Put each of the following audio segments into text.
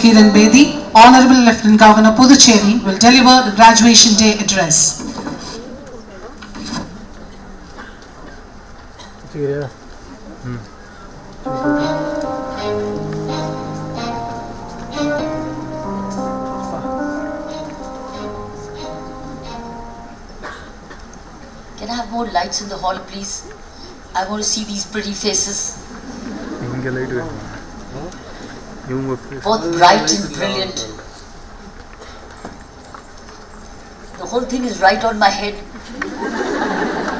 Kiran Bedi, Honorable Lieutenant Governor Puducherry, will deliver the graduation day address. Can I have more lights in the hall, please? I want to see these pretty faces. Both bright and brilliant. The whole thing is right on my head.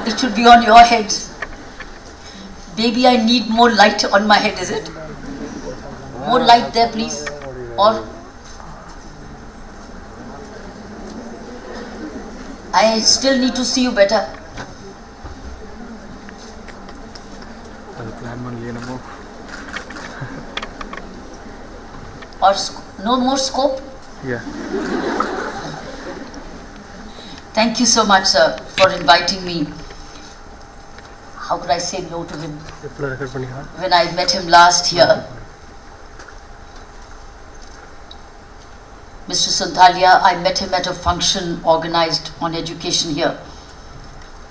It should be on your head. Baby, I need more light on my head, is it? More light there, please. Or I still need to see you better. Or no more scope? Yeah. Thank you so much, sir, for inviting me. How could I say no to him when I met him last year? Mr. Santhalia, I met him at a function organized on education here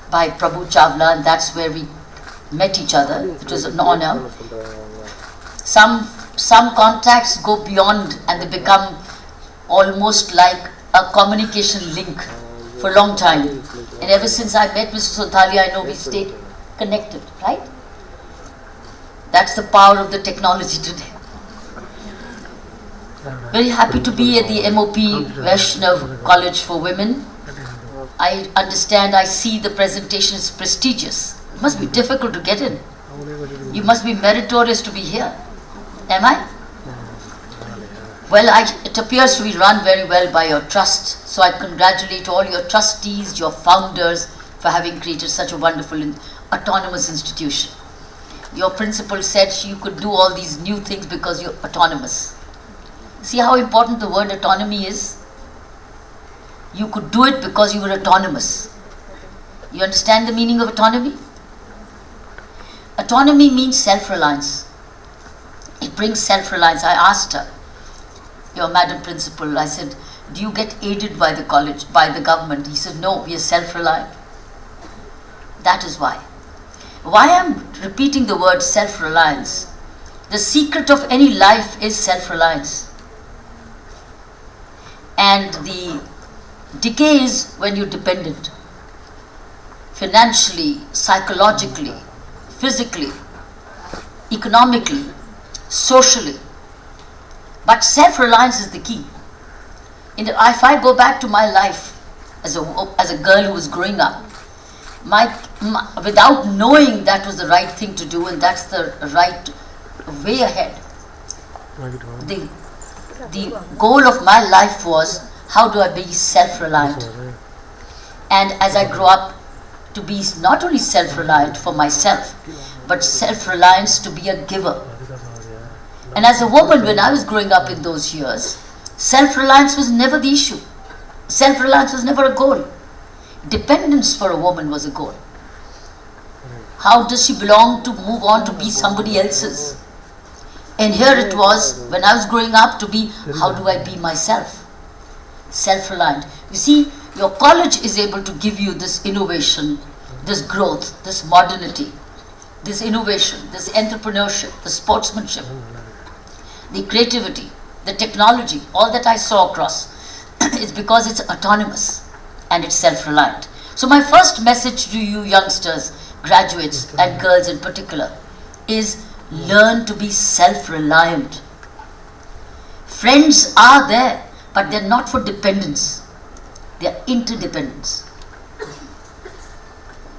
by Prabhu Chawla, and that's where we met each other. It was an honor. Some contacts go beyond and they become almost like a communication link for a long time. And ever since I met Mr. Santhalia, I know we stayed connected, right? That's the power of the technology today. Very happy to be at the M.O.P. Vaishnav College for Women. I understand, I see the presentation is prestigious. It must be difficult to get in. You must be meritorious to be here. Am I? Well, it appears to be run very well by your trust. So I congratulate all your trustees, your founders, for having created such a wonderful autonomous institution. Your principal said you could do all these new things because you're autonomous. See how important the word autonomy is? You could do it because you were autonomous. You understand the meaning of autonomy? Autonomy means self-reliance. It brings self-reliance. I asked her, your madam principal, I said, do you get aided by the college, by the government? He said, no, we are self-reliant. That is why. Why I'm repeating the word self-reliance? The secret of any life is self-reliance. And the decay is when you're dependent. Financially, psychologically, physically, economically, socially. But self-reliance is the key. If I go back to my life as a girl who was growing up, without knowing that was the right thing to do and that's the right way ahead, the goal of my life was, how do I be self-reliant? And as I grow up, to be not only self-reliant for myself, but self-reliance to be a giver. And as a woman, when I was growing up in those years, self-reliance was never the issue. Self-reliance was never a goal. Dependence for a woman was a goal. How does she belong to move on to be somebody else's? And here it was, when I was growing up, to be, how do I be myself? Self-reliant. You see, your college is able to give you this innovation, this growth, this modernity, this innovation, this entrepreneurship, the sportsmanship, the creativity, the technology, all that I saw across is because it's autonomous and it's self-reliant. So my first message to you youngsters, graduates and girls in particular, is learn to be self-reliant. Friends are there, but they're not for dependence. They're interdependence.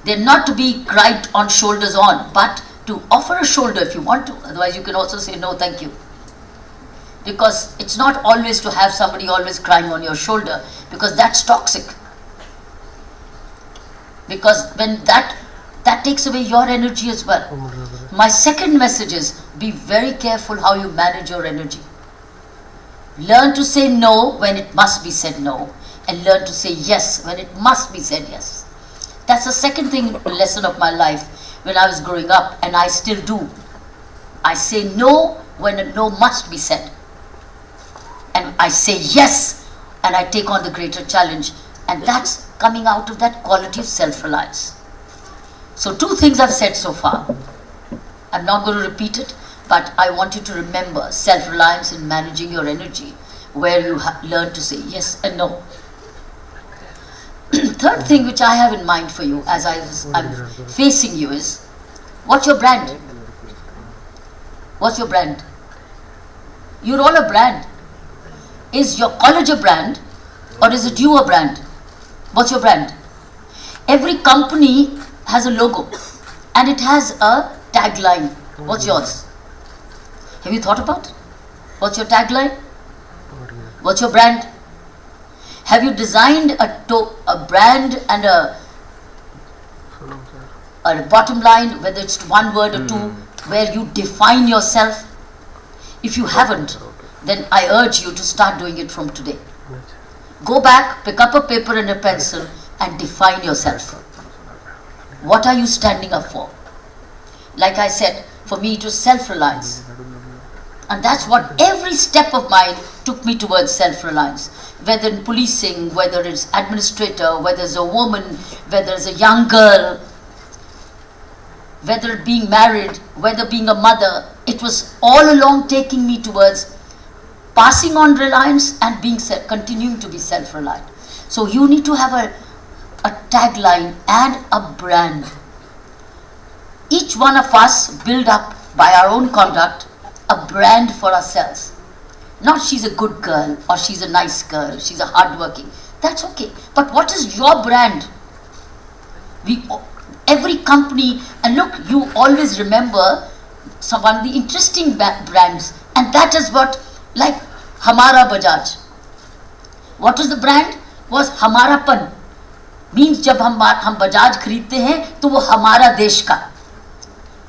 They're not to be cried on shoulders on, but to offer a shoulder if you want to. Otherwise you can also say no thank you. Because it's not always to have somebody always crying on your shoulder, because that's toxic. Because when that takes away your energy as well. My second message is, be very careful how you manage your energy. Learn to say no when it must be said no, and learn to say yes when it must be said yes. That's the second lesson of my life when I was growing up, and I still do. I say no when a no must be said. and I say yes, and I take on the greater challenge. And that's coming out of that quality of self-reliance. So 2 things I've said so far. I'm not going to repeat it, but I want you to remember self-reliance in managing your energy, where you learn to say yes and no. Third thing which I have in mind for you as I'm facing you is, what's your brand? What's your brand? You're all a brand. Is your college a brand, or is it you a brand? What's your brand? Every company has a logo and it has a tagline. What's yours? Have you thought about it? What's your tagline? What's your brand? Have you designed a brand and a bottom line, whether it's 1 word or 2, where you define yourself? If you haven't, then I urge you to start doing it from today. Go back, pick up a paper and a pencil and define yourself. What are you standing up for? Like I said, for me it was self-reliance. And that's what every step of mine took me towards self-reliance. Whether in policing, whether it's administrator, whether it's a woman, whether it's a young girl, whether being married, whether being a mother, it was all along taking me towards passing on reliance and continuing to be self-reliant. So you need to have a tagline and a brand. Each one of us build up by our own conduct a brand for ourselves. Not she's a good girl, or she's a nice girl, she's a hardworking. That's okay. But what is your brand? Every company, and look, you always remember one of the interesting brands, and that is what, like Hamara Bajaj. What was the brand? Was Hamarapan. Means जब हम Bajaj खरीदते हैं तो वो हमारा देश का.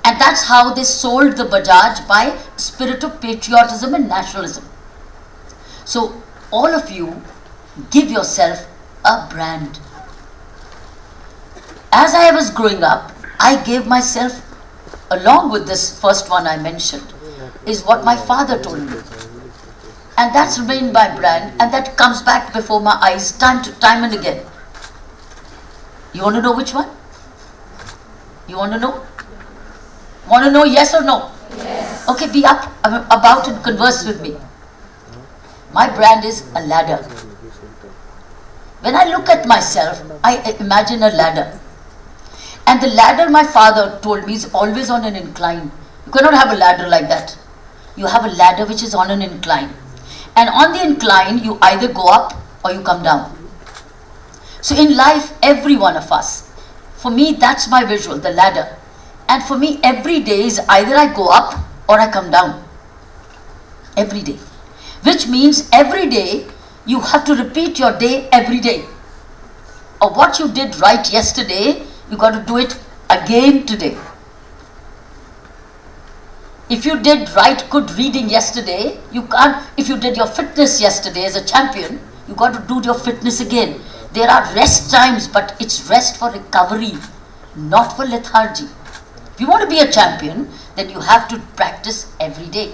And that's how they sold the Bajaj, by spirit of patriotism and nationalism. So all of you, give yourself a brand. As I was growing up, I gave myself, along with this first one I mentioned, is what my father told me. And that's remained my brand, and that comes back before my eyes time and again. You want to know which one? You want to know? Want to know yes or no? Yes. Okay, be up about and converse with me. My brand is a ladder. When I look at myself, I imagine a ladder. And the ladder, my father told me, is always on an incline. You cannot have a ladder like that. You have a ladder which is on an incline. And on the incline, you either go up or you come down. So in life, every one of us, for me, that's my visual, the ladder. And for me, every day is either I go up or I come down. Every day. Which means every day, you have to repeat your day every day. Or what you did right yesterday, you got to do it again today. If you did right good reading yesterday, you can't. If you did your fitness yesterday as a champion, you got to do your fitness again. There are rest times, but it's rest for recovery, not for lethargy. If you want to be a champion, then you have to practice every day.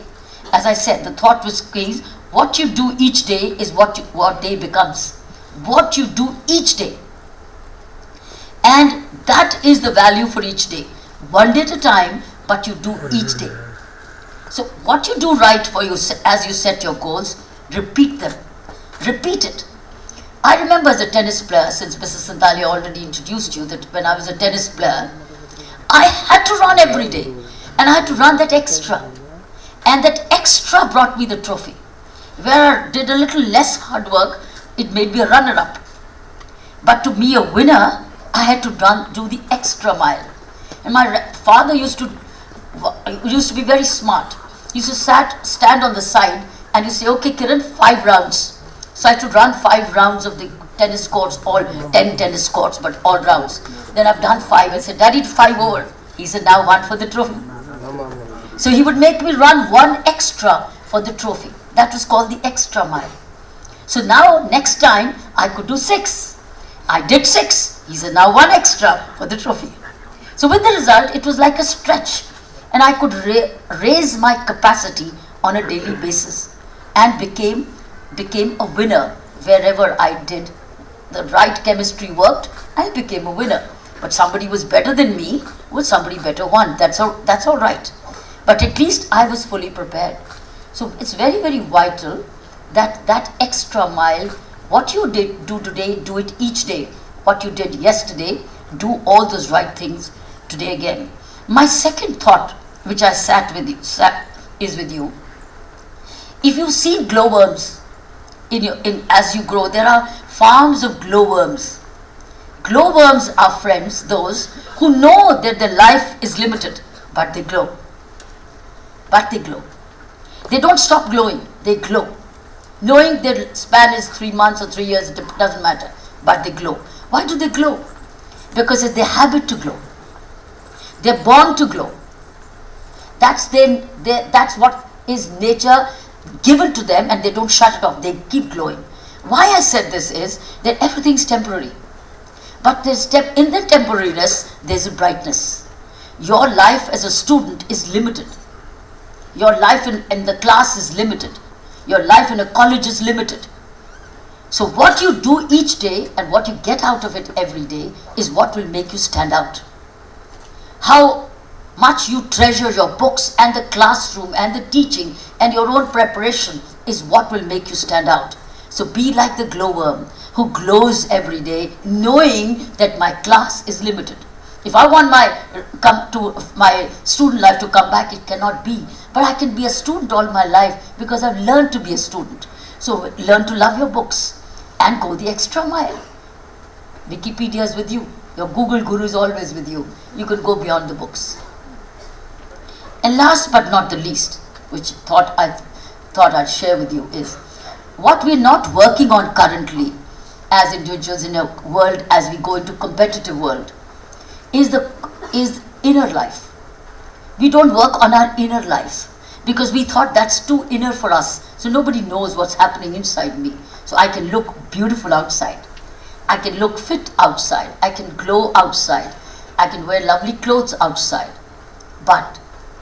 As I said, the thought was crazy. What you do each day is what day becomes. What you do each day. And that is the value for each day. One day at a time, but you do each day. So what you do right for you as you set your goals, repeat them. Repeat it. I remember as a tennis player, since Mrs. Santalia already introduced you, that when I was a tennis player, I had to run every day. And I had to run that extra. And that extra brought me the trophy. Where I did a little less hard work, it made me a runner-up. But to be a winner, I had to do the extra mile. And my father used to be very smart. He used to stand on the side and you say, okay Kiran, 5 rounds. So I had to run 5 rounds of the tennis courts, all 10 tennis courts, but all rounds. Then I've done 5. I said, Daddy, 5 over. He said, now 1 for the trophy. So he would make me run 1 extra for the trophy. That was called the extra mile. So now next time I could do 6. I did 6. He said, now 1 extra for the trophy. So with the result, it was like a stretch. And I could raise my capacity on a daily basis and became became a winner wherever I did. The right chemistry worked, I became a winner. But somebody was better than me, was somebody better won. That's all right. But at least I was fully prepared. So it's very, very vital that that extra mile, what you do today, do it each day. What you did yesterday, do all those right things today again. My second thought, which I is with you. If you see glowworms as you grow, there are farms of glowworms. Glowworms are friends, those who know that their life is limited, but they glow. But they glow. They don't stop glowing, they glow. Knowing their span is 3 months or 3 years, it doesn't matter, but they glow. Why do they glow? Because it's their habit to glow. They're born to glow. That's what is nature given to them, and they don't shut it off, they keep glowing. Why I said this is that everything's temporary. But in the temporariness, there's a brightness. Your life as a student is limited. Your life in the class is limited. Your life in a college is limited. So what you do each day and what you get out of it every day is what will make you stand out. How much you treasure your books and the classroom and the teaching and your own preparation is what will make you stand out. So be like the glowworm who glows every day, knowing that my class is limited. If I want my student life to come back, it cannot be. But I can be a student all my life because I've learned to be a student. So learn to love your books and go the extra mile. Wikipedia is with you. Your Google guru is always with you. You can go beyond the books. And last but not the least, which I thought I'd share with you, is what we're not working on currently as individuals in a world as we go into competitive world is inner life. We don't work on our inner life because we thought that's too inner for us. So nobody knows what's happening inside me. So I can look beautiful outside. I can look fit outside. I can glow outside. I can wear lovely clothes outside. But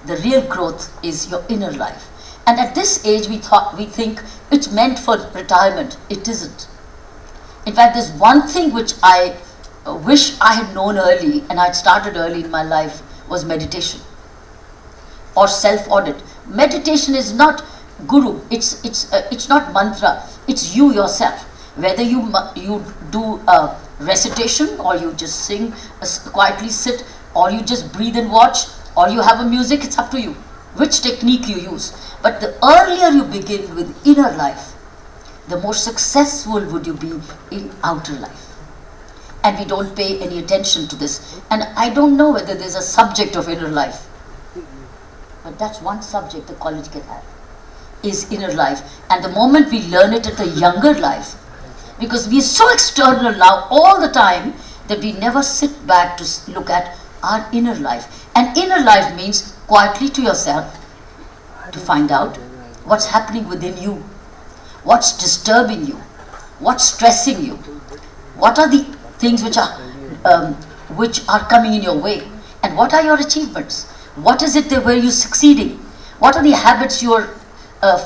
the real growth is your inner life. And at this age, we think it's meant for retirement. It isn't. In fact, there's one thing which I wish I had known early, and I'd started early in my life, was meditation or self-audit. Meditation is not guru. It's not mantra. It's you yourself. Whether you do a recitation, or you just sing, quietly sit, or you just breathe and watch, or you have a music, it's up to you which technique you use. But the earlier you begin with inner life, the more successful would you be in outer life. And we don't pay any attention to this. And I don't know whether there's a subject of inner life. But that's one subject the college can have, is inner life. And the moment we learn it at the younger life, because we are so external now all the time that we never sit back to look at our inner life. And inner life means quietly to yourself to find out what's happening within you, what's disturbing you, what's stressing you, what are the things which are coming in your way, and what are your achievements, what is it where you're succeeding, what are the habits you're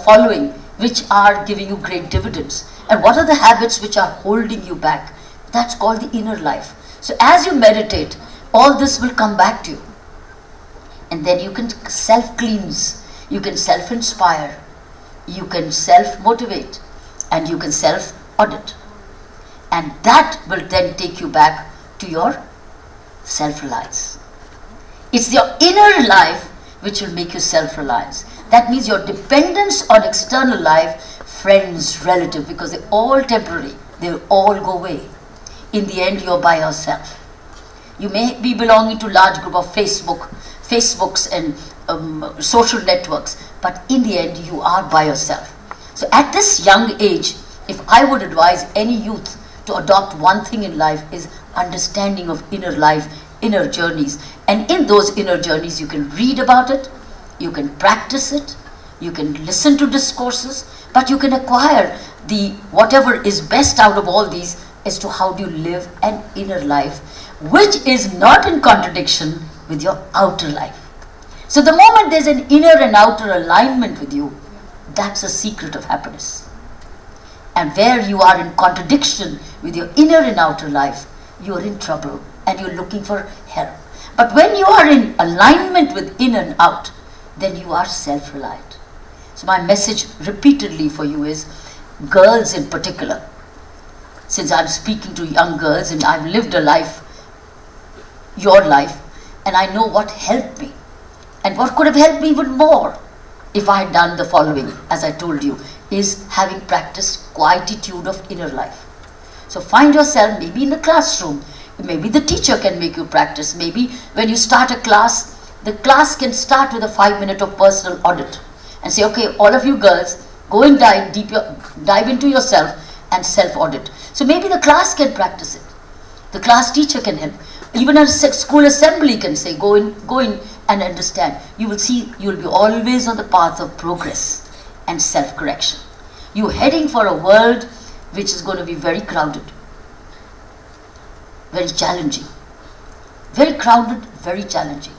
following which are giving you great dividends, and what are the habits which are holding you back. That's called the inner life. So as you meditate, all this will come back to you. And then you can self-cleanse, you can self-inspire, you can self-motivate, and you can self-audit. And that will then take you back to your self-reliance. It's your inner life which will make you self-reliance. That means your dependence on external life, friends, relatives, because they're all temporary, they will all go away. In the end, you're by yourself. You may be belonging to a large group of Facebooks and social networks, but in the end, you are by yourself. So at this young age, if I would advise any youth to adopt one thing in life, is understanding of inner life, inner journeys. And in those inner journeys, you can read about it, you can practice it, you can listen to discourses, but you can acquire whatever is best out of all these as to how do you live an inner life, which is not in contradiction with your outer life. So the moment there's an inner and outer alignment with you, that's a secret of happiness. And where you are in contradiction with your inner and outer life, you are in trouble and you're looking for help. But when you are in alignment with in and out, then you are self-reliant. So my message repeatedly for you is, girls in particular, since I'm speaking to young girls and I've lived a life, your life, and I know what helped me and what could have helped me even more if I had done the following, as I told you, is having practiced quietude of inner life. So find yourself maybe in the classroom, maybe the teacher can make you practice, maybe when you start a class, the class can start with a 5-minute of personal audit and say, okay, all of you girls, go and dive into yourself and self-audit. So maybe the class can practice it. The class teacher can help. Even a school assembly can say, go in and understand. You will see, you will be always on the path of progress and self-correction. You're heading for a world which is going to be very crowded, very challenging. Very crowded, very challenging.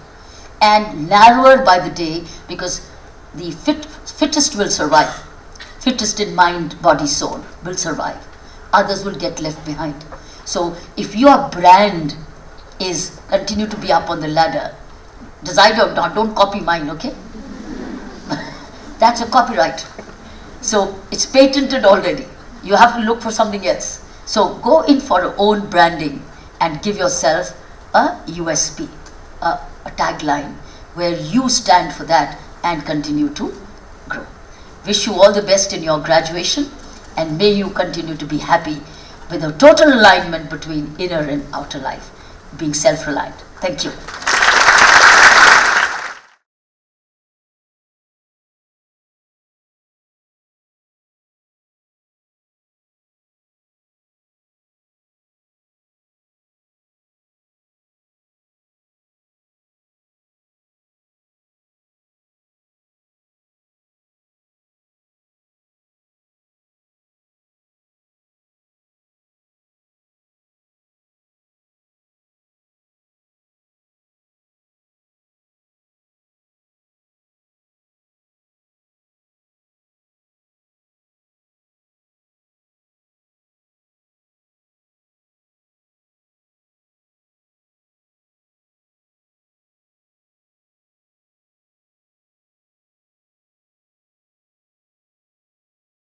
And narrower by the day, because the fittest will survive. Fittest in mind, body, soul will survive. Others will get left behind. So if your brand is continue to be up on the ladder, decide or not, don't copy mine, okay? That's a copyright. So it's patented already. You have to look for something else. So go in for your own branding and give yourself a USP, a tagline where you stand for that and continue to grow. Wish you all the best in your graduation, and may you continue to be happy with a total alignment between inner and outer life, being self-reliant. Thank you.